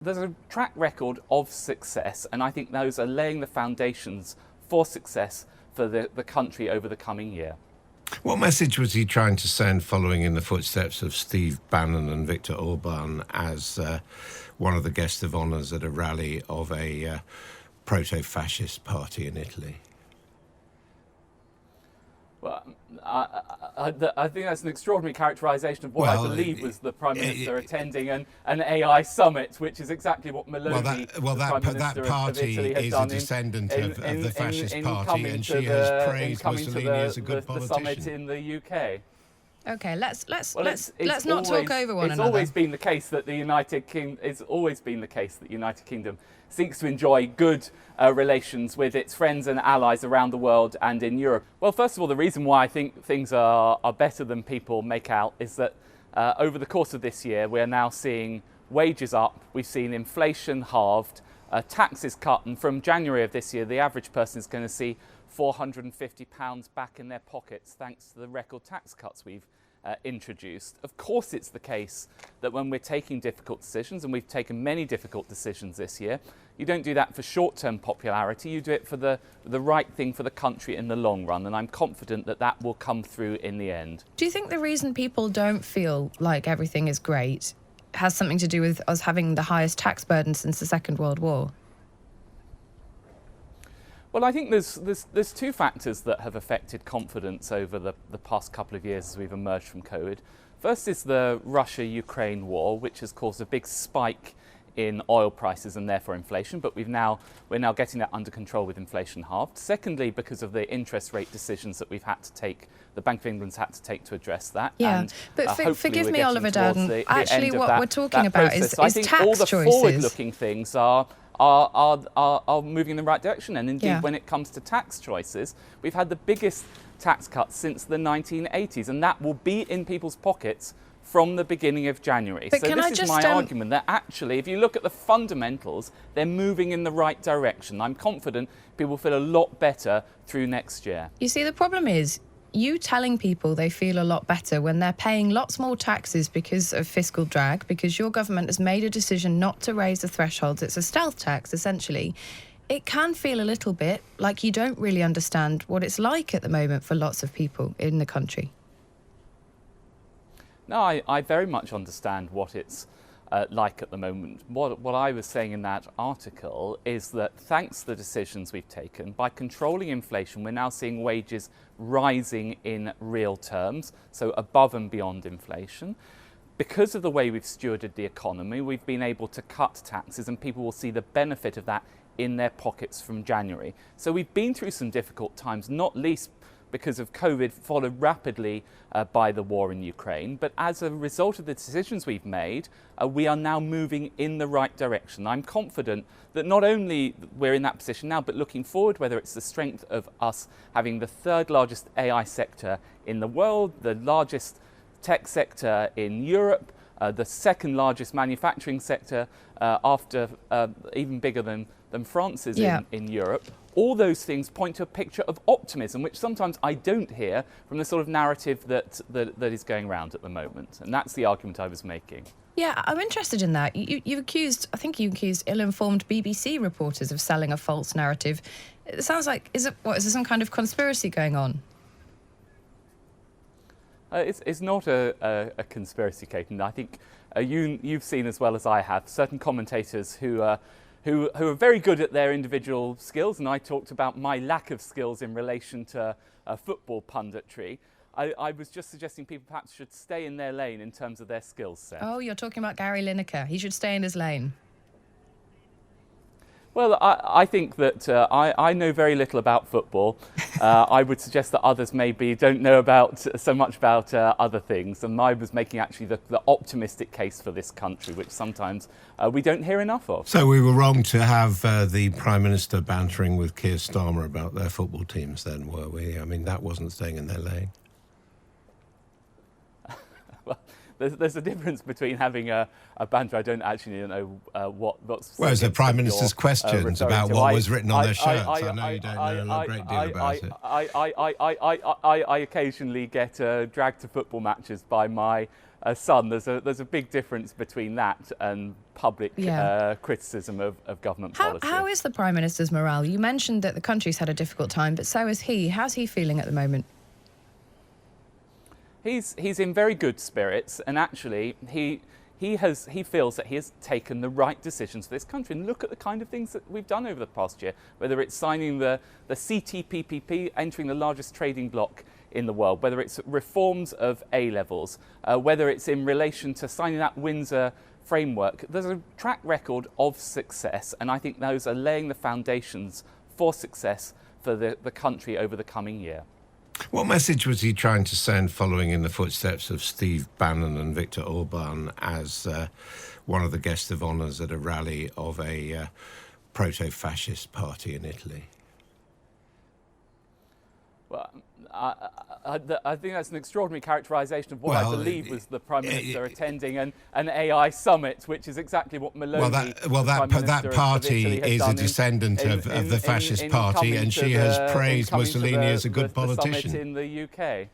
There's a track record of success, and I think those are laying the foundations for success for the country over the coming year. What message was he trying to send following in the footsteps of Steve Bannon and Viktor Orban as one of the guests of honours at a rally of a proto-fascist party in Italy? Well, I think that's an extraordinary characterisation of what I believe was the Prime Minister attending an AI summit, which is exactly what Meloni, that party of Italy, has is done a descendant of the fascist party, and she has praised Mussolini as a good politician. The summit in the UK. Okay, let's not talk over one another. It's always been the case that the United Kingdom seeks to enjoy good relations with its friends and allies around the world and in Europe. Well, first of all, the reason why I think things are better than people make out is that over the course of this year, we're now seeing wages up, we've seen inflation halved, taxes cut, and from January of this year, the average person is going to see £450 back in their pockets thanks to the record tax cuts we've introduced. Of course, it's the case that when we're taking difficult decisions, and we've taken many difficult decisions this year, you don't do that for short-term popularity, you do it for the right thing for the country in the long run, and I'm confident that that will come through in the end. Do you think the reason people don't feel like everything is great has something to do with us having the highest tax burden since the Second World War? Well, I think there's two factors that have affected confidence over the past couple of years as we've emerged from COVID. First is the Russia-Ukraine war, which has caused a big spike in oil prices and therefore inflation, but we're now getting that under control with inflation halved. Secondly, because of the interest rate decisions that we've had to take, the Bank of England's had to take to address that. Yeah, and, but forgive me, Oliver Dowden, actually what we're talking about is I think tax all the choices. Forward-looking things are moving in the right direction. And indeed, when it comes to tax choices, we've had the biggest tax cuts since the 1980s, and that will be in people's pockets from the beginning of January. But so this is my argument that actually, if you look at the fundamentals, they're moving in the right direction. I'm confident people will feel a lot better through next year. You see, the problem is, you telling people they feel a lot better when they're paying lots more taxes because of fiscal drag, because your government has made a decision not to raise the thresholds. It's a stealth tax, essentially. It can feel a little bit like you don't really understand what it's like at the moment for lots of people in the country. No, I very much understand what it's like at the moment. What I was saying in that article is that thanks to the decisions we've taken, by controlling inflation, we're now seeing wages rising in real terms, so above and beyond inflation. Because of the way we've stewarded the economy, we've been able to cut taxes, and people will see the benefit of that in their pockets from January. So we've been through some difficult times, not least because of COVID, followed rapidly by the war in Ukraine. But as a result of the decisions we've made, we are now moving in the right direction. I'm confident that not only we're in that position now, but looking forward, whether it's the strength of us having the third largest AI sector in the world, the largest tech sector in Europe, the second largest manufacturing sector after even bigger than France's in Europe. All those things point to a picture of optimism, which sometimes I don't hear from the sort of narrative that is going around at the moment. And that's the argument I was making. Yeah, I'm interested in that. You accused ill-informed BBC reporters of selling a false narrative. It sounds like, is there some kind of conspiracy going on? It's not a conspiracy, Kate, and I think you've seen as well as I have certain commentators who are very good at their individual skills, and I talked about my lack of skills in relation to football punditry. I was just suggesting people perhaps should stay in their lane in terms of their skill set. Oh, you're talking about Gary Lineker. He should stay in his lane. Well, I think that I know very little about football. I would suggest that others maybe don't know so much about other things. And I was making actually the optimistic case for this country, which sometimes we don't hear enough of. So we were wrong to have the Prime Minister bantering with Keir Starmer about their football teams then, were we? I mean, that wasn't staying in their lane. Well, there's a difference between having a banter. I don't actually know what's... Well, it's the Prime Minister's questions about what was written on their shirts. I know you don't know a great deal about it. I occasionally get dragged to football matches by my son. There's a big difference between that and public criticism of government policy. How is the Prime Minister's morale? You mentioned that the country's had a difficult time, but so is he. How's he feeling at the moment? He's in very good spirits, and actually he feels that he has taken the right decisions for this country. And look at the kind of things that we've done over the past year, whether it's signing the CTPPP, entering the largest trading bloc in the world, whether it's reforms of A-levels, whether it's in relation to signing that Windsor framework. There's a track record of success, and I think those are laying the foundations for success for the country over the coming year. What message was he trying to send following in the footsteps of Steve Bannon and Viktor Orban as one of the guests of honours at a rally of a proto-fascist party in Italy? Well, I think that's an extraordinary characterisation of what I believe was the Prime Minister attending an AI summit, which is exactly what Meloni, that party is a descendant of the fascist party, and she has praised Mussolini as a good politician. In the UK.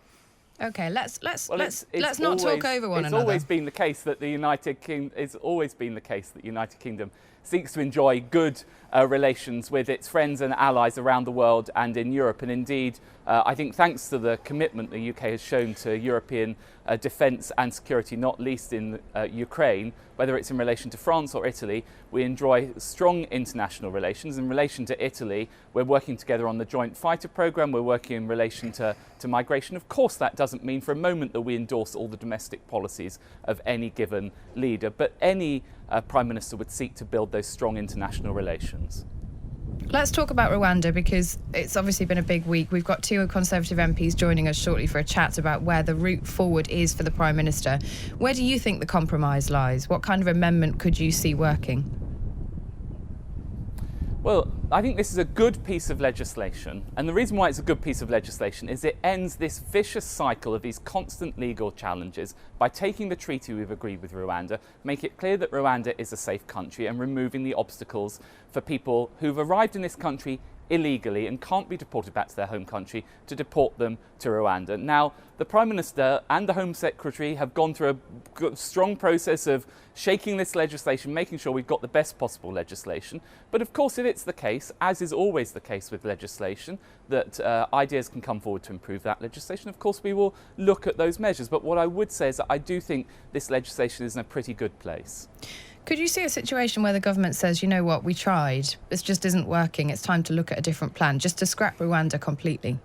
Okay, let's not talk over one another. It's always been the case that the United Kingdom seeks to enjoy good relations with its friends and allies around the world and in Europe. And indeed, I think thanks to the commitment the UK has shown to European defence and security, not least in Ukraine, whether it's in relation to France or Italy, we enjoy strong international relations. In relation to Italy, we're working together on the joint fighter programme, we're working in relation to migration. Of course, that doesn't mean for a moment that we endorse all the domestic policies of any given leader, but any Prime Minister would seek to build those strong international relations. Let's talk about Rwanda, because it's obviously been a big week. We've got two Conservative MPs joining us shortly for a chat about where the route forward is for the Prime Minister. Where do you think the compromise lies? What kind of amendment could you see working? Well, I think this is a good piece of legislation, and the reason why it's a good piece of legislation is it ends this vicious cycle of these constant legal challenges by taking the treaty we've agreed with Rwanda, make it clear that Rwanda is a safe country, and removing the obstacles for people who've arrived in this country illegally and can't be deported back to their home country to deport them to Rwanda. Now, the Prime Minister and the Home Secretary have gone through a strong process of shaking this legislation, making sure we've got the best possible legislation. But of course, if it's the case, as is always the case with legislation, that ideas can come forward to improve that legislation, of course we will look at those measures. But what I would say is that I do think this legislation is in a pretty good place. Could you see a situation where the government says, you know what, we tried, this just isn't working, it's time to look at a different plan, just to scrap Rwanda completely?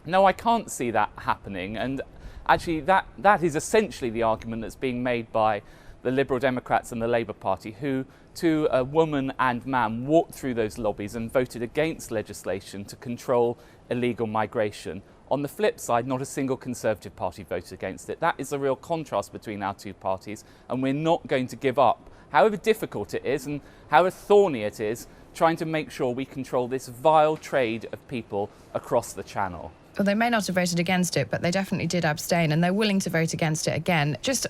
No, I can't see that happening. And actually, that is essentially the argument that's being made by the Liberal Democrats and the Labour Party, who, to a woman and man, walked through those lobbies and voted against legislation to control illegal migration. On the flip side, not a single Conservative party voted against it. That is a real contrast between our two parties, and we're not going to give up, however difficult it is and however thorny it is, trying to make sure we control this vile trade of people across the Channel. Well, they may not have voted against it, but they definitely did abstain, and they're willing to vote against it again. Just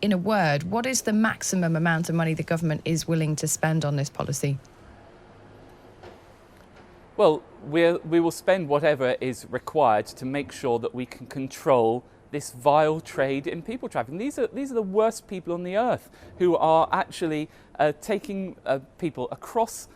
in a word, what is the maximum amount of money the government is willing to spend on this policy? Well, we will spend whatever is required to make sure that we can control this vile trade in people trafficking. These are the worst people on the earth who are actually taking people across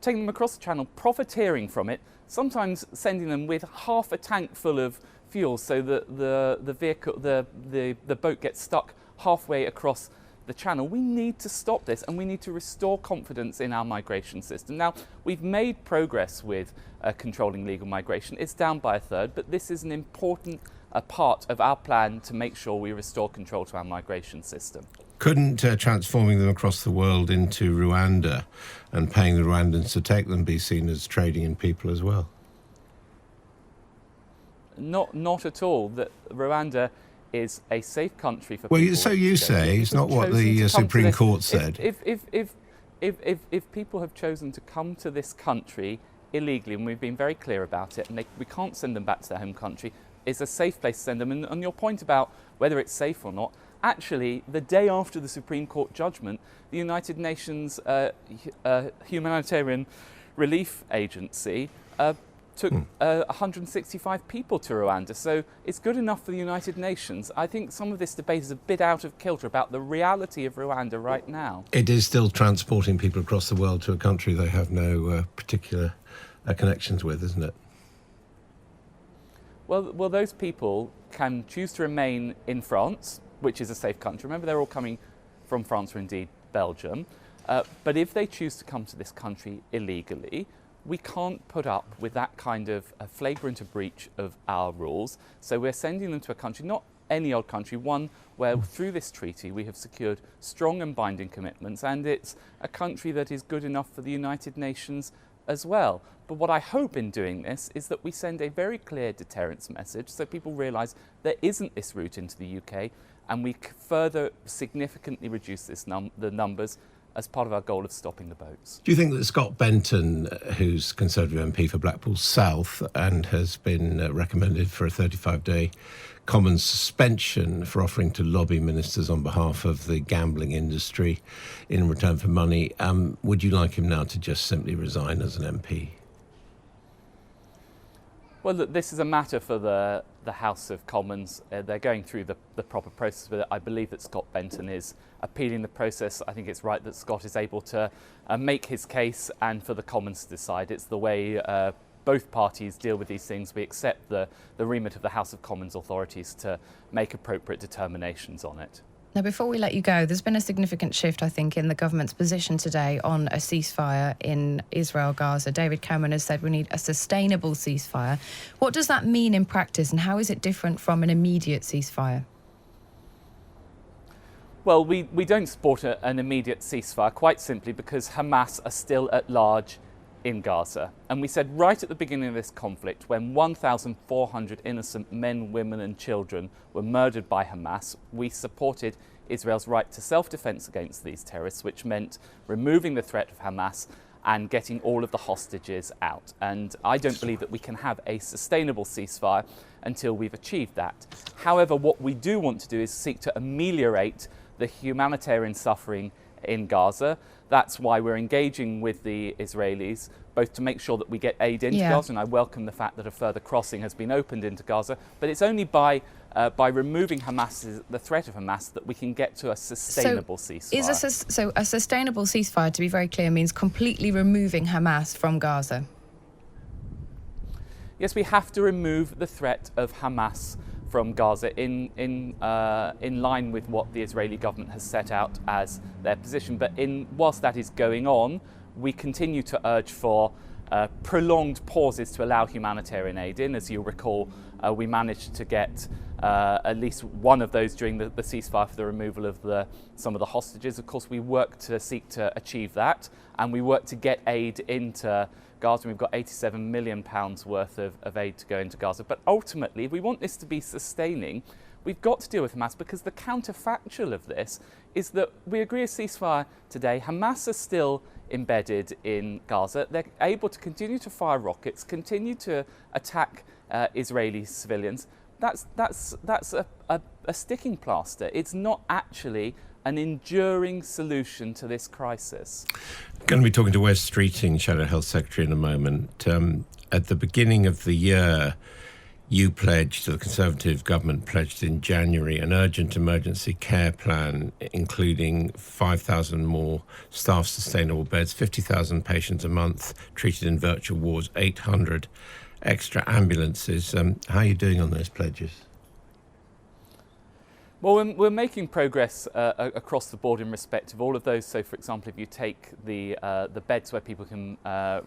the Channel, profiteering from it, sometimes sending them with half a tank full of fuel, so that the boat gets stuck halfway across the Channel. We need to stop this, and we need to restore confidence in our migration system. Now, we've made progress with controlling legal migration. It's down by a third, but this is an important part of our plan to make sure we restore control to our migration system. Couldn't transforming them across the world into Rwanda and paying the Rwandans to take them be seen as trading in people as well? Not at all. That Rwanda is a safe country for people. Well, so you say. It's not what the Supreme Court said. If people have chosen to come to this country illegally, and we've been very clear about it, and we can't send them back to their home country, it's a safe place to send them. And on your point about whether it's safe or not, actually, the day after the Supreme Court judgment, the United Nations Humanitarian Relief Agency took 165 people to Rwanda. So it's good enough for the United Nations. I think some of this debate is a bit out of kilter about the reality of Rwanda right now. It is still transporting people across the world to a country they have no particular connections with, isn't it? Well, those people can choose to remain in France, which is a safe country. Remember, they're all coming from France or indeed Belgium. But if they choose to come to this country illegally, we can't put up with that kind of a flagrant breach of our rules. So we're sending them to a country, not any old country, one where through this treaty we have secured strong and binding commitments, and it's a country that is good enough for the United Nations as well. But what I hope in doing this is that we send a very clear deterrence message so people realise there isn't this route into the UK, and we further significantly reduce the numbers as part of our goal of stopping the boats. Do you think that Scott Benton, who's Conservative MP for Blackpool South and has been recommended for a 35-day Commons suspension for offering to lobby ministers on behalf of the gambling industry in return for money, would you like him now to just simply resign as an MP? Well, look, this is a matter for the House of Commons. They're going through the proper process with it. I believe that Scott Benton is appealing the process. I think it's right that Scott is able to make his case and for the Commons to decide. It's the way both parties deal with these things. We accept the remit of the House of Commons authorities to make appropriate determinations on it. Now, before we let you go, there's been a significant shift, I think, in the government's position today on a ceasefire in Israel-Gaza. David Cameron has said we need a sustainable ceasefire. What does that mean in practice, and how is it different from an immediate ceasefire? Well, we don't support an immediate ceasefire, quite simply because Hamas are still at large in Gaza. And we said right at the beginning of this conflict, when 1,400 innocent men, women and children were murdered by Hamas, we supported Israel's right to self-defense against these terrorists, which meant removing the threat of Hamas and getting all of the hostages out. And I don't believe that we can have a sustainable ceasefire until we've achieved that. However, what we do want to do is seek to ameliorate the humanitarian suffering in Gaza. That's why we're engaging with the Israelis, both to make sure that we get aid into Gaza, and I welcome the fact that a further crossing has been opened into Gaza, but it's only by removing the threat of Hamas that we can get to a sustainable ceasefire. So a sustainable ceasefire, to be very clear, means completely removing Hamas from Gaza? Yes, we have to remove the threat of Hamas from Gaza in line with what the Israeli government has set out as their position. But whilst that is going on, we continue to urge for prolonged pauses to allow humanitarian aid in. As you'll recall, we managed to get at least one of those during the ceasefire for the removal of some of the hostages. Of course, we work to seek to achieve that, and we work to get aid into Gaza. We've got £87 million worth of aid to go into Gaza. But ultimately, if we want this to be sustaining, we've got to deal with Hamas, because the counterfactual of this is that we agree a ceasefire today. Hamas are still embedded in Gaza. They're able to continue to fire rockets, continue to attack Israeli civilians. That's a sticking plaster. It's not actually an enduring solution to this crisis. Going to be talking to Wes Streeting, Shadow Health Secretary, in a moment. At the beginning of the year, you pledged, the Conservative government pledged in January, an urgent emergency care plan, including 5,000 more staff sustainable beds, 50,000 patients a month treated in virtual wards, 800 extra ambulances. How are you doing on those pledges? Well, we're making progress across the board in respect of all of those. So, for example, if you take the beds where people can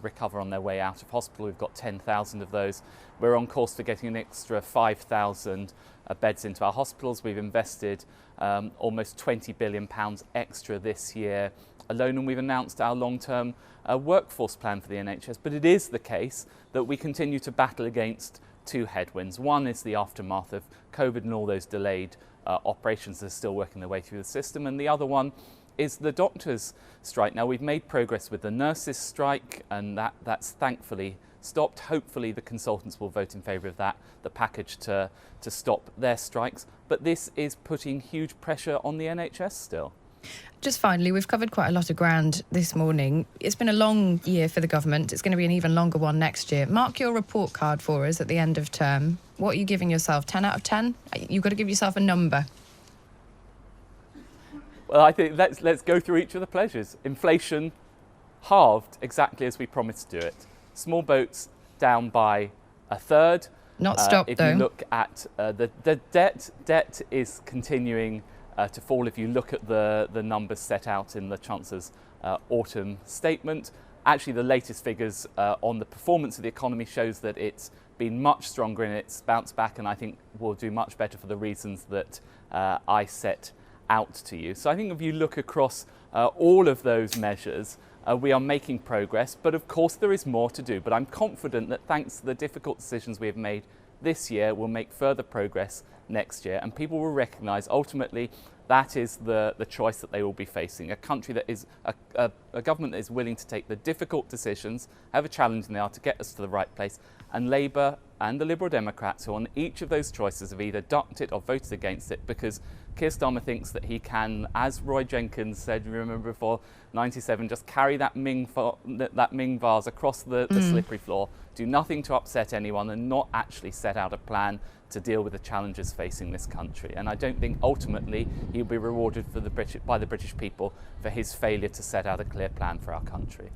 recover on their way out of hospital, we've got 10,000 of those. We're on course for getting an extra 5,000 beds into our hospitals. We've invested almost £20 billion extra this year alone, and we've announced our long-term workforce plan for the NHS. But it is the case that we continue to battle against two headwinds. One is the aftermath of COVID and all those delayed operations that are still working their way through the system, and the other one is the doctors' strike. Now, we've made progress with the nurses' strike, and that's thankfully stopped. Hopefully the consultants will vote in favour of that, the package to stop their strikes, but this is putting huge pressure on the NHS still. Just finally, we've covered quite a lot of ground this morning. It's been a long year for the government. It's going to be an even longer one next year. Mark your report card for us at the end of term. What are you giving yourself? 10 out of 10? You've got to give yourself a number. Well, I think let's go through each of the pleasures. Inflation halved exactly as we promised to do it. Small boats down by a third. Not stopped, if though. you look at the debt is continuing to fall. If you look at the numbers set out in the Chancellor's autumn statement, actually the latest figures on the performance of the economy shows that it's been much stronger in its bounce back, and I think will do much better for the reasons that I set out to you. So I think if you look across all of those measures, we are making progress, but of course there is more to do. But I'm confident that thanks to the difficult decisions we have made this year, we'll make further progress next year, and people will recognise ultimately that is the choice that they will be facing. A country that is a government that is willing to take the difficult decisions, however challenging they are, to get us to the right place. And Labour and the Liberal Democrats, who on each of those choices have either ducked it or voted against it, because Keir Starmer thinks that he can, as Roy Jenkins said, you remember before 97, just carry that Ming vase across the slippery floor, do nothing to upset anyone, and not actually set out a plan to deal with the challenges facing this country. And I don't think ultimately he'll be rewarded by the British people for his failure to set out a clear plan for our country.